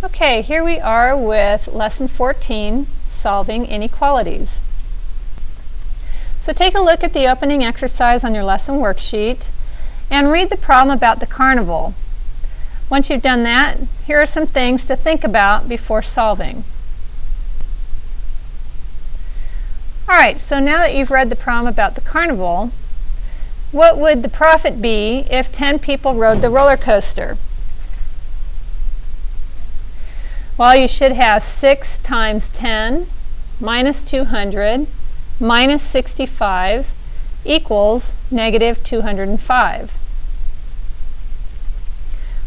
Okay, here we are with Lesson 14, Solving Inequalities. So take a look at the opening exercise on your lesson worksheet and read the problem about the carnival. Once you've done that, here are some things to think about before solving. Alright, so now that you've read the problem about the carnival, what would the profit be if 10 people rode the roller coaster? Well, you should have 6 times 10 minus 200 minus 65 equals negative 205.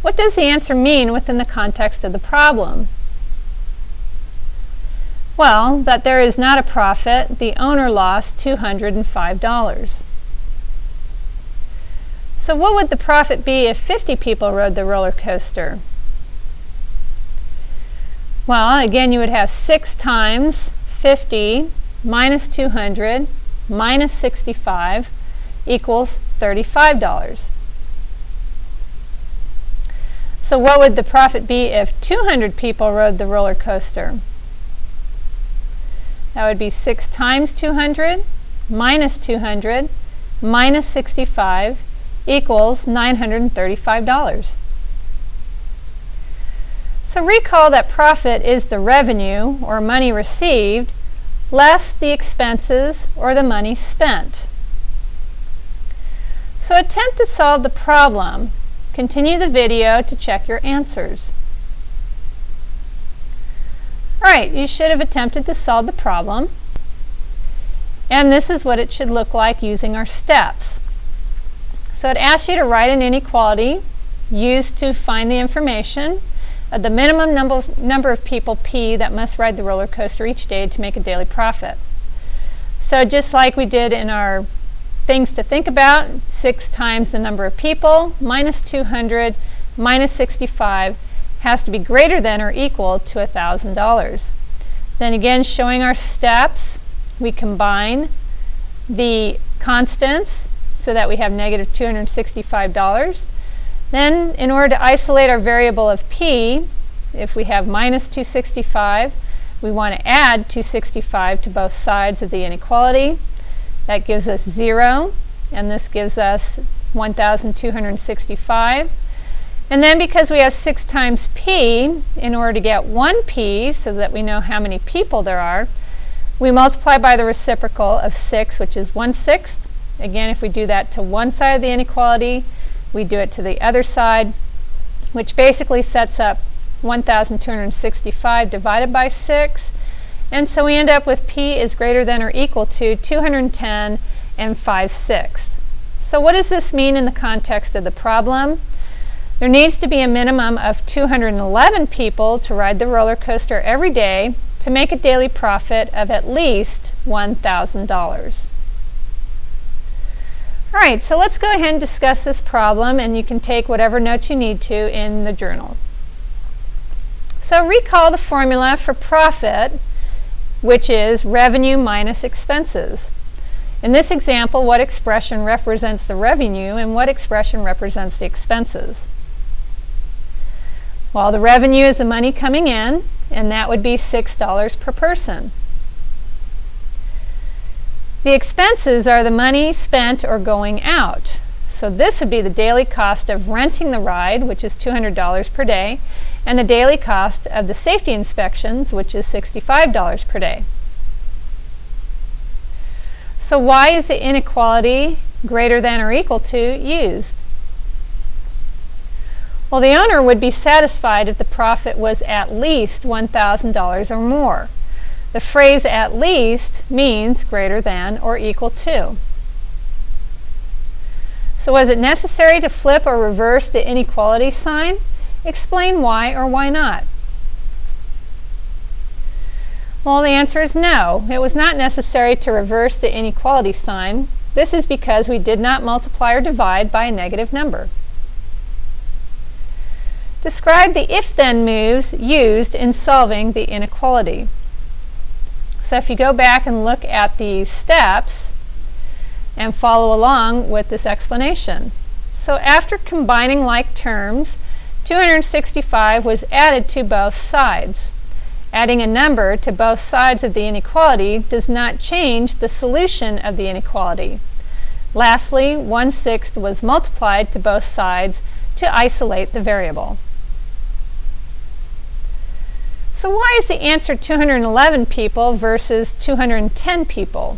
What does the answer mean within the context of the problem? Well, that there is not a profit. The owner lost $205. So what would the profit be if 50 people rode the roller coaster? Well, again, you would have 6 times 50 minus 200 minus 65 equals $35. So what would the profit be if 200 people rode the roller coaster? That would be 6 times 200 minus 200 minus 65 equals $935. So recall that profit is the revenue, or money received, less the expenses, or the money spent. So attempt to solve the problem. Continue the video to check your answers. Alright, you should have attempted to solve the problem. And this is what it should look like using our steps. So it asks you to write an inequality used to find the information of the minimum number of people, P, that must ride the roller coaster each day to make a daily profit. So just like we did in our things to think about, 6 times the number of people minus 200 minus 65 has to be greater than or equal to $1,000. Then again, showing our steps, we combine the constants so that we have negative $265. Then, in order to isolate our variable of P, if we have minus 265, we want to add 265 to both sides of the inequality. That gives us 0, and this gives us 1,265. And then because we have 6 times P, in order to get 1 P, so that we know how many people there are, we multiply by the reciprocal of 6, which is 1/6. Again, if we do that to one side of the inequality, we do it to the other side, which basically sets up 1,265 divided by 6. And so we end up with P is greater than or equal to 210 and 5/6. So what does this mean in the context of the problem? There needs to be a minimum of 211 people to ride the roller coaster every day to make a daily profit of at least $1,000. Alright, so let's go ahead and discuss this problem, and you can take whatever notes you need to in the journal. So recall the formula for profit, which is revenue minus expenses. In this example, what expression represents the revenue and what expression represents the expenses? Well, the revenue is the money coming in, and that would be $6 per person. The expenses are the money spent or going out. So this would be the daily cost of renting the ride, which is $200 per day, and the daily cost of the safety inspections, which is $65 per day. So why is the inequality greater than or equal to used? Well, the owner would be satisfied if the profit was at least $1,000 or more. The phrase "at least" means greater than or equal to. So was it necessary to flip or reverse the inequality sign? Explain why or why not. Well, the answer is no. It was not necessary to reverse the inequality sign. This is because we did not multiply or divide by a negative number. Describe the if-then moves used in solving the inequality. So if you go back and look at the steps and follow along with this explanation. So after combining like terms, 265 was added to both sides. Adding a number to both sides of the inequality does not change the solution of the inequality. Lastly, 1/6 was multiplied to both sides to isolate the variable. So why is the answer 211 people versus 210 people?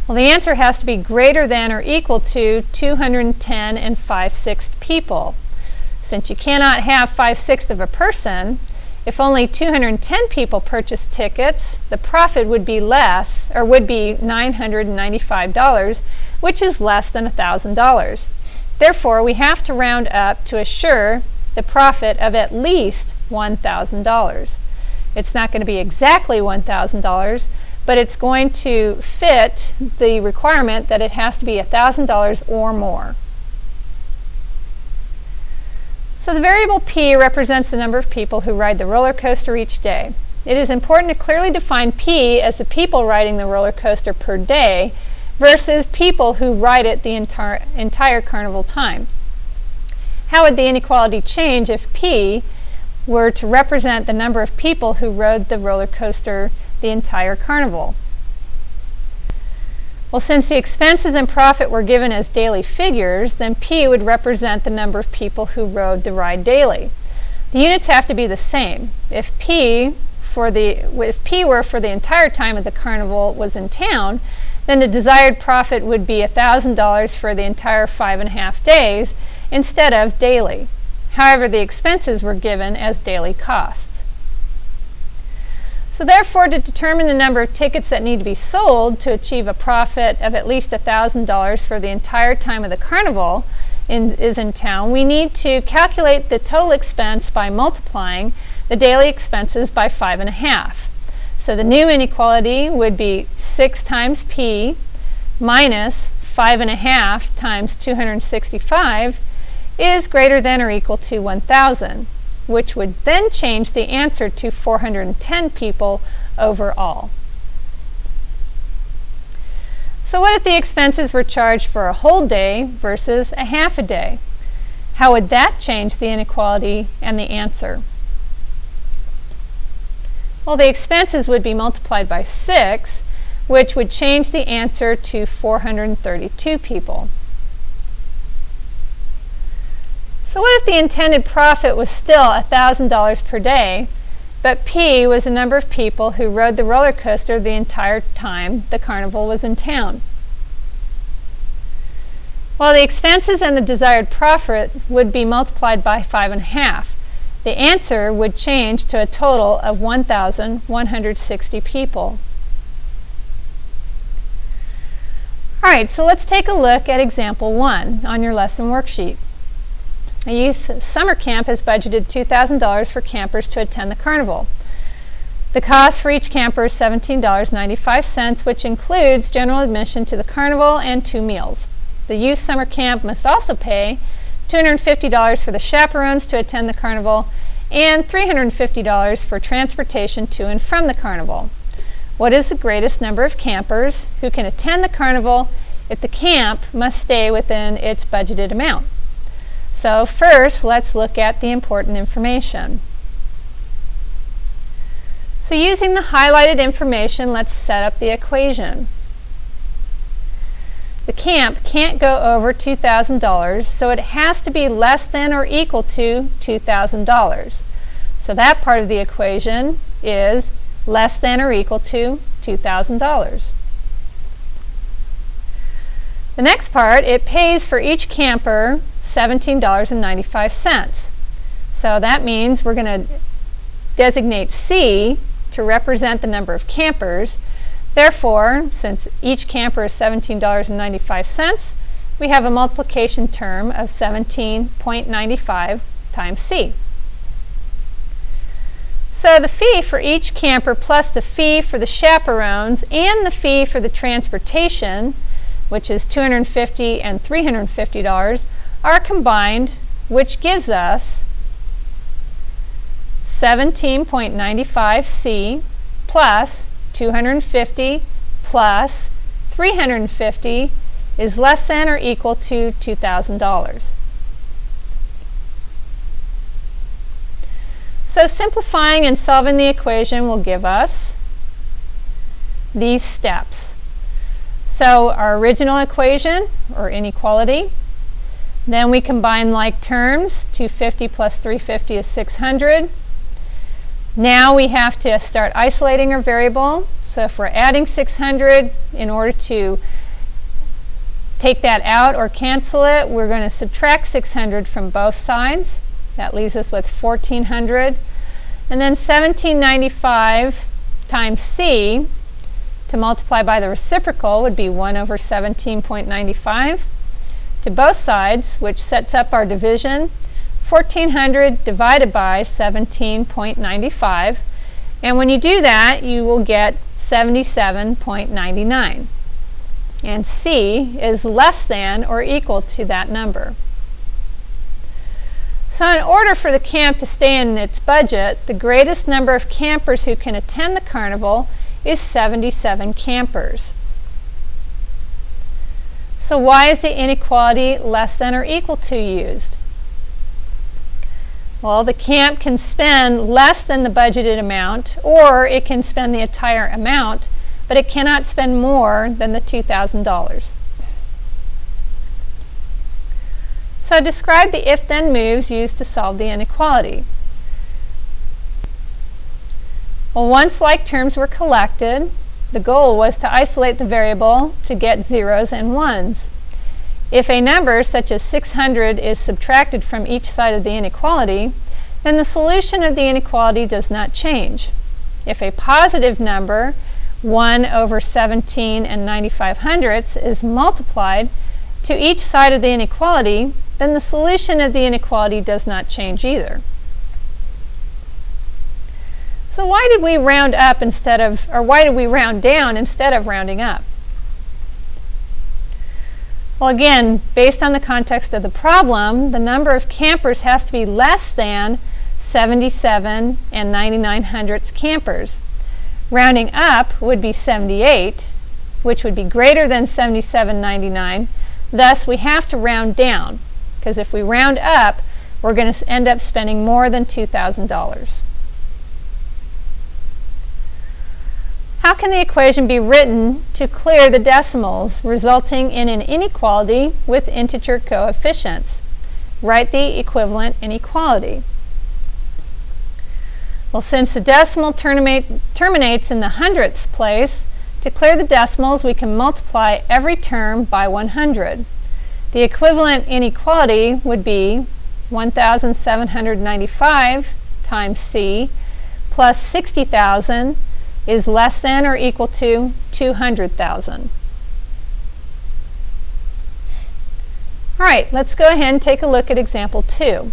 Well, the answer has to be greater than or equal to 210 and 5/6 people. Since you cannot have 5/6 of a person, if only 210 people purchased tickets, the profit would be less, or would be $995, which is less than $1,000. Therefore, we have to round up to assure the profit of at least $1,000. It's not going to be exactly $1,000, but it's going to fit the requirement that it has to be $1,000 or more. So the variable P represents the number of people who ride the roller coaster each day. It is important to clearly define P as the people riding the roller coaster per day versus people who ride it the entire carnival time. How would the inequality change if P were to represent the number of people who rode the roller coaster the entire carnival? Well, since the expenses and profit were given as daily figures, then P would represent the number of people who rode the ride daily. The units have to be the same. If P were for the entire time of the carnival was in town, then the desired profit would be $1,000 for the entire 5.5 days instead of daily. However, the expenses were given as daily costs. So therefore, to determine the number of tickets that need to be sold to achieve a profit of at least $1,000 for the entire time of the carnival is in town, we need to calculate the total expense by multiplying the daily expenses by 5.5. So the new inequality would be 6 times P minus 5.5 times 265 is greater than or equal to 1,000. Which would then change the answer to 410 people overall. So what if the expenses were charged for a whole day versus a half a day? How would that change the inequality and the answer? Well, the expenses would be multiplied by 6, which would change the answer to 432 people. So what if the intended profit was still $1,000 per day, but P was the number of people who rode the roller coaster the entire time the carnival was in town? Well, the expenses and the desired profit would be multiplied by 5.5. The answer would change to a total of 1,160 people. All right, so let's take a look at example 1 on your lesson worksheet. A youth summer camp has budgeted $2,000 for campers to attend the carnival. The cost for each camper is $17.95, which includes general admission to the carnival and 2 meals. The youth summer camp must also pay $250 for the chaperones to attend the carnival and $350 for transportation to and from the carnival. What is the greatest number of campers who can attend the carnival if the camp must stay within its budgeted amount? So first, let's look at the important information. So using the highlighted information, let's set up the equation. The camp can't go over $2,000, so it has to be less than or equal to $2,000. So that part of the equation is less than or equal to $2,000. The next part, it pays for each camper $17.95. So that means we're going to designate C to represent the number of campers. Therefore, since each camper is $17.95, we have a multiplication term of 17.95 times C. So the fee for each camper plus the fee for the chaperones and the fee for the transportation, which is $250 and $350, are combined, which gives us 17.95 C plus 250 plus 350 is less than or equal to $2,000. So simplifying and solving the equation will give us these steps. So our original equation, or inequality, then we combine like terms. 250 plus 350 is 600. Now we have to start isolating our variable. So if we're adding 600, in order to take that out or cancel it, we're going to subtract 600 from both sides. That leaves us with 1400. And then 1795 times c, to multiply by the reciprocal, would be 1 over 17.95 to both sides, which sets up our division. 1400 divided by 17.95. And when you do that, you will get 77.99. And c is less than or equal to that number. So in order for the camp to stay in its budget, the greatest number of campers who can attend the carnival is 77 campers. So why is the inequality less than or equal to used? Well, the camp can spend less than the budgeted amount, or it can spend the entire amount, but it cannot spend more than the $2,000. So describe the if-then moves used to solve the inequality. Well, once like terms were collected, the goal was to isolate the variable to get zeros and ones. If a number such as 600 is subtracted from each side of the inequality, then the solution of the inequality does not change. If a positive number, 1 over 17 and 9500ths, is multiplied to each side of the inequality, then the solution of the inequality does not change either. So why did we round up instead of, or why did we round down instead of rounding up? Well, again, based on the context of the problem, the number of campers has to be less than 77 and 9900ths campers. Rounding up would be 78, which would be greater than 77.99. Thus, we have to round down, because if we round up, we're going to end up spending more than $2,000. How can the equation be written to clear the decimals, resulting in an inequality with integer coefficients? Write the equivalent inequality. Well, since the decimal terminates in the hundredths place, to clear the decimals, we can multiply every term by 100. The equivalent inequality would be 1,795 times c plus 60,000 is less than or equal to 200,000. All right, let's go ahead and take a look at example 2.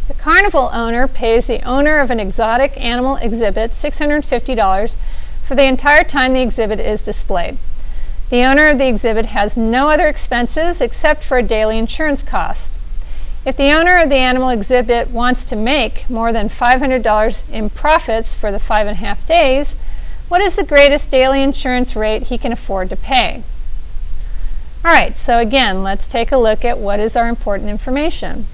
The carnival owner pays the owner of an exotic animal exhibit $650 for the entire time the exhibit is displayed. The owner of the exhibit has no other expenses except for a daily insurance cost. If the owner of the animal exhibit wants to make more than $500 in profits for the 5.5 days, what is the greatest daily insurance rate he can afford to pay? All right, so again, let's take a look at what is our important information.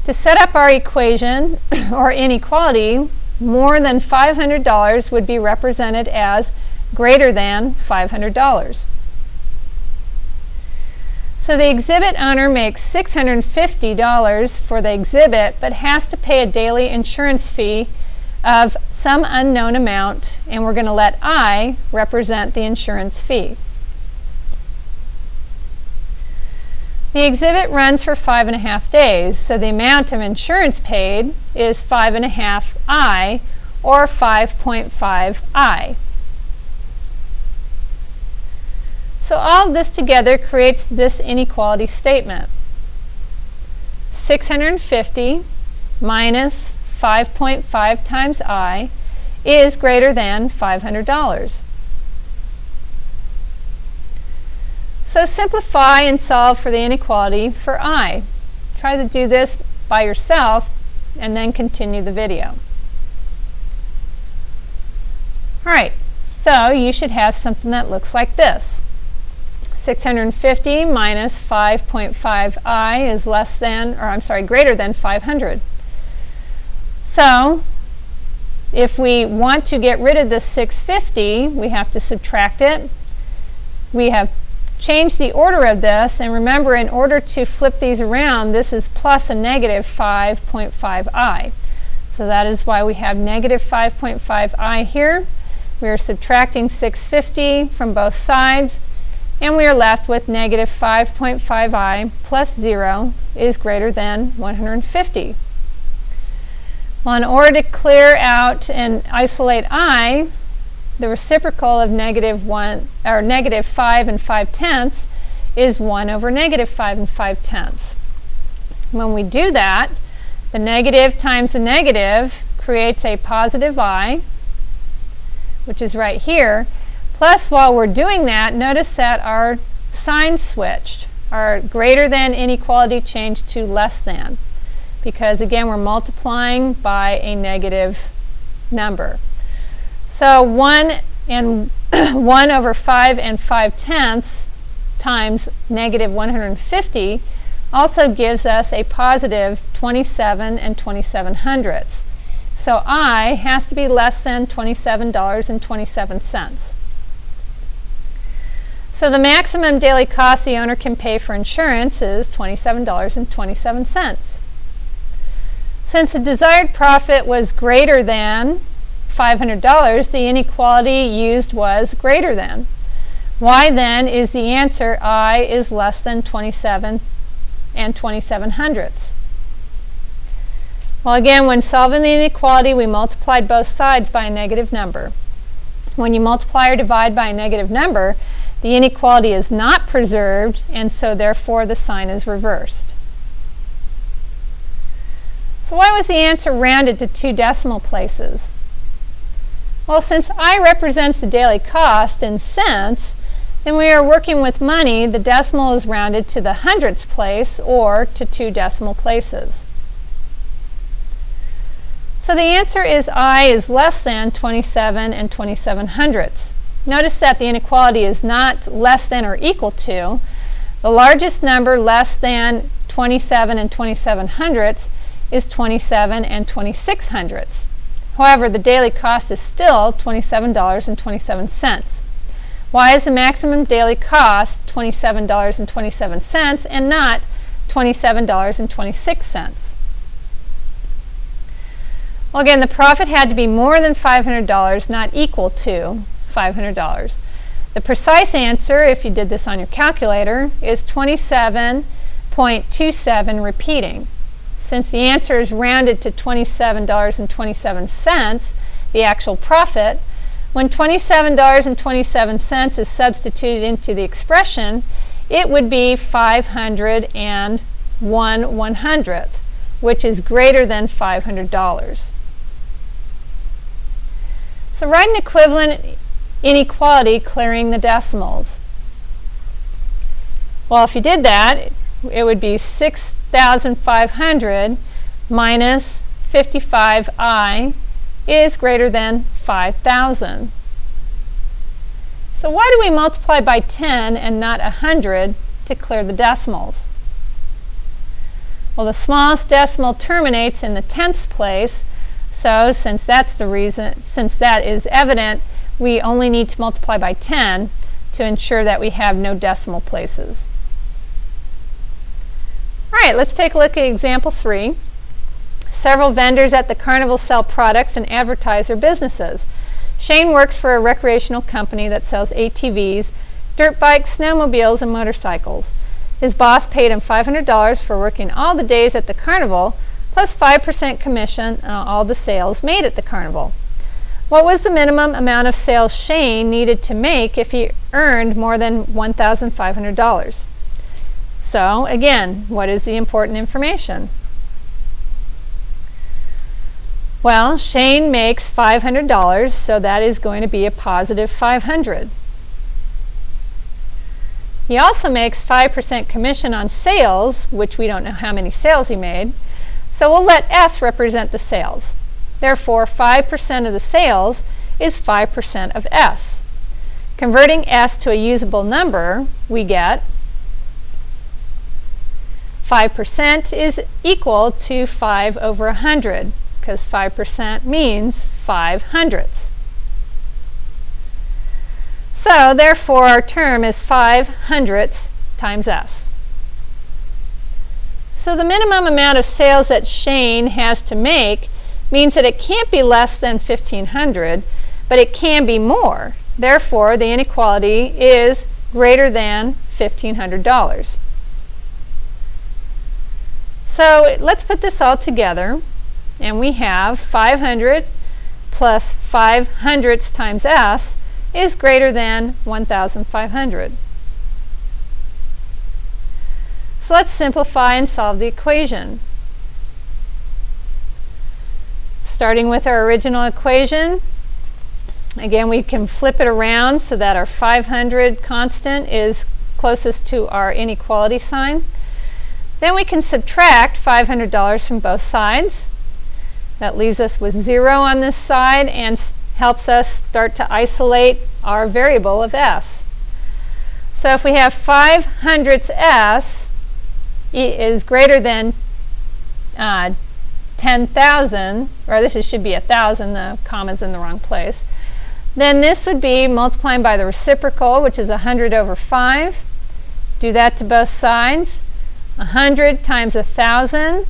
To set up our equation or inequality, more than $500 would be represented as greater than $500. So the exhibit owner makes $650 for the exhibit, but has to pay a daily insurance fee of some unknown amount, and we're going to let I represent the insurance fee. The exhibit runs for 5.5 days, so the amount of insurance paid is 5.5 I, or 5.5 I. So all of this together creates this inequality statement. 650 minus 5.5 times I is greater than $500. So simplify and solve for the inequality for I. Try to do this by yourself and then continue the video. All right, so you should have something that looks like this. 650 minus 5.5i is greater than 500. So if we want to get rid of this 650, we have to subtract it. We have changed the order of this, and remember, in order to flip these around, this is plus a negative 5.5i. So that is why we have negative 5.5i here. We are subtracting 650 from both sides, and we are left with negative 5.5i plus 0 is greater than 150. Well, in order to clear out and isolate I, the reciprocal of negative 5 and 5/10 is 1 over negative 5 and 5/10. When we do that, the negative times the negative creates a positive I, which is right here. Plus, while we're doing that, notice that our sign switched. Our greater than inequality changed to less than, because again, we're multiplying by a negative number. So 1 over 5 and 5/10 times negative 150 also gives us a positive 27 and 27/100. So I has to be less than $27.27. So the maximum daily cost the owner can pay for insurance is $27.27. Since the desired profit was greater than $500, the inequality used was greater than. Why then is the answer I is less than 27 and 27/100? Well, again, when solving the inequality, we multiplied both sides by a negative number. When you multiply or divide by a negative number, the inequality is not preserved, and so therefore the sign is reversed. So why was the answer rounded to 2 decimal places? Well, since I represents the daily cost in cents, then we are working with money. The decimal is rounded to the hundredths place or to 2 decimal places. So the answer is I is less than 27 and 27/100. Notice that the inequality is not less than or equal to. The largest number less than 27 and 27/100 is 27 and 26/100. However, the daily cost is still $27.27. Why is the maximum daily cost $27.27 and not $27.26? Well, again, the profit had to be more than $500, not equal to $500. The precise answer, if you did this on your calculator, is 27.27 repeating. Since the answer is rounded to $27.27, the actual profit, when $27.27 is substituted into the expression, it would be 501/100th, which is greater than $500. So write an equivalent inequality clearing the decimals. Well, if you did that, it would be 6,500 minus 55i is greater than 5,000. So why do we multiply by 10 and not 100 to clear the decimals? Well, the smallest decimal terminates in the tenths place, so since that is evident, we only need to multiply by 10 to ensure that we have no decimal places. All right, let's take a look at example 3. Several vendors at the carnival sell products and advertise their businesses. Shane works for a recreational company that sells ATVs, dirt bikes, snowmobiles, and motorcycles. His boss paid him $500 for working all the days at the carnival, plus 5% commission on all the sales made at the carnival. What was the minimum amount of sales Shane needed to make if he earned more than $1,500? So, again, what is the important information? Well, Shane makes $500, so that is going to be a positive 500. He also makes 5% commission on sales, which we don't know how many sales he made, so we'll let S represent the sales. Therefore, 5% of the sales is 5% of S. Converting s to a usable number, we get 5% is equal to 5 over 100, because 5% means 5 hundredths. So therefore our term is 5 hundredths times s. So the minimum amount of sales that Shane has to make means that it can't be less than 1,500, but it can be more. Therefore, the inequality is greater than $1,500. So let's put this all together, and we have 500 plus 5 hundredths times s is greater than 1,500. So let's simplify and solve the equation. Starting with our original equation, again we can flip it around so that our 500 constant is closest to our inequality sign. Then we can subtract $500 from both sides. That leaves us with 0 on this side and helps us start to isolate our variable of s. So if we have 5 hundredths s is greater than 10,000, or this should be 1,000, the comma's in the wrong place, then this would be multiplying by the reciprocal, which is 100 over 5. Do that to both sides. 100 times 1,000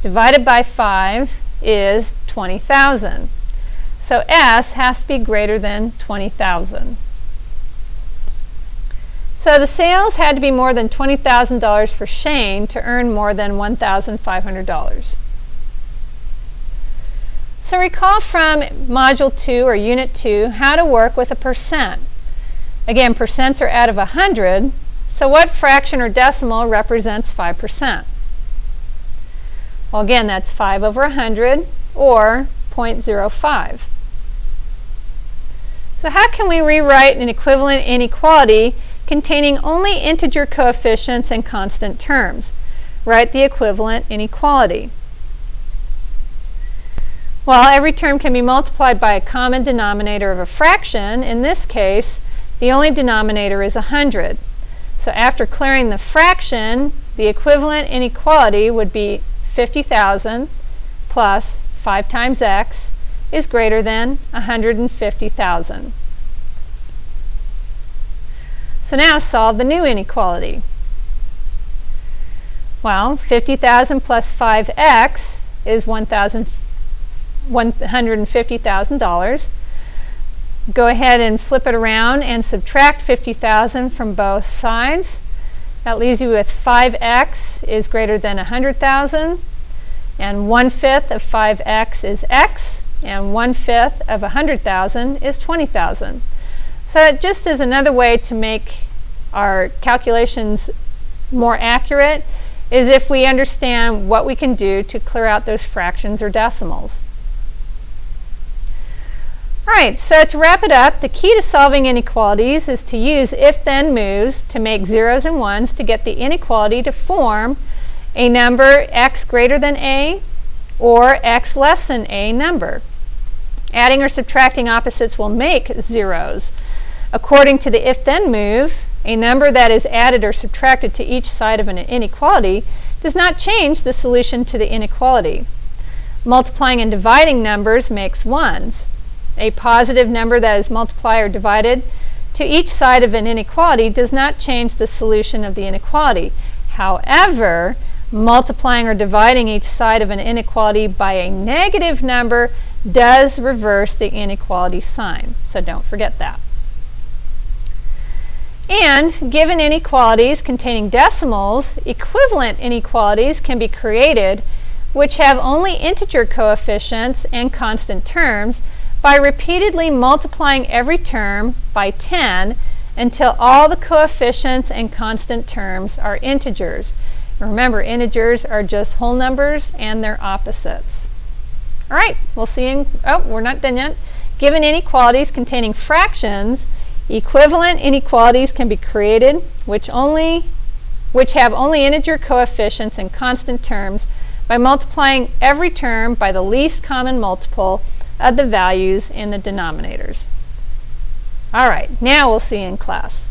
divided by 5 is 20,000. So s has to be greater than 20,000. So the sales had to be more than $20,000 for Shane to earn more than $1,500. So recall from Module 2 or Unit 2 how to work with a percent. Again, percents are out of 100, so what fraction or decimal represents 5%? Well, again, that's 5 over 100, or 0.05. So how can we rewrite an equivalent inequality containing only integer coefficients and constant terms? Write the equivalent inequality. Well, every term can be multiplied by a common denominator of a fraction. In this case, the only denominator is 100. So after clearing the fraction, the equivalent inequality would be 50,000 plus 5 times x is greater than 150,000. So now solve the new inequality. Well, 50,000 plus 5x is $150,000. Go ahead and flip it around and subtract 50,000 from both sides. That leaves you with 5x is greater than 100,000, and 1/5 of 5x is x, and 1/5 of 100,000 is 20,000. So it just is another way to make our calculations more accurate is if we understand what we can do to clear out those fractions or decimals. Alright, so to wrap it up, the key to solving inequalities is to use if-then moves to make zeros and ones to get the inequality to form a number x greater than a or x less than a number. Adding or subtracting opposites will make zeros. According to the if-then move, a number that is added or subtracted to each side of an inequality does not change the solution to the inequality. Multiplying and dividing numbers makes ones. A positive number that is multiplied or divided to each side of an inequality does not change the solution of the inequality. However, multiplying or dividing each side of an inequality by a negative number does reverse the inequality sign. So don't forget that. And given inequalities containing decimals, equivalent inequalities can be created which have only integer coefficients and constant terms by repeatedly multiplying every term by 10 until all the coefficients and constant terms are integers. Remember, integers are just whole numbers and their opposites. All right, we'll see in, we're not done yet. Given inequalities containing fractions, equivalent inequalities can be created which have only integer coefficients and constant terms by multiplying every term by the least common multiple of the values in the denominators. All right, now we'll see you in class.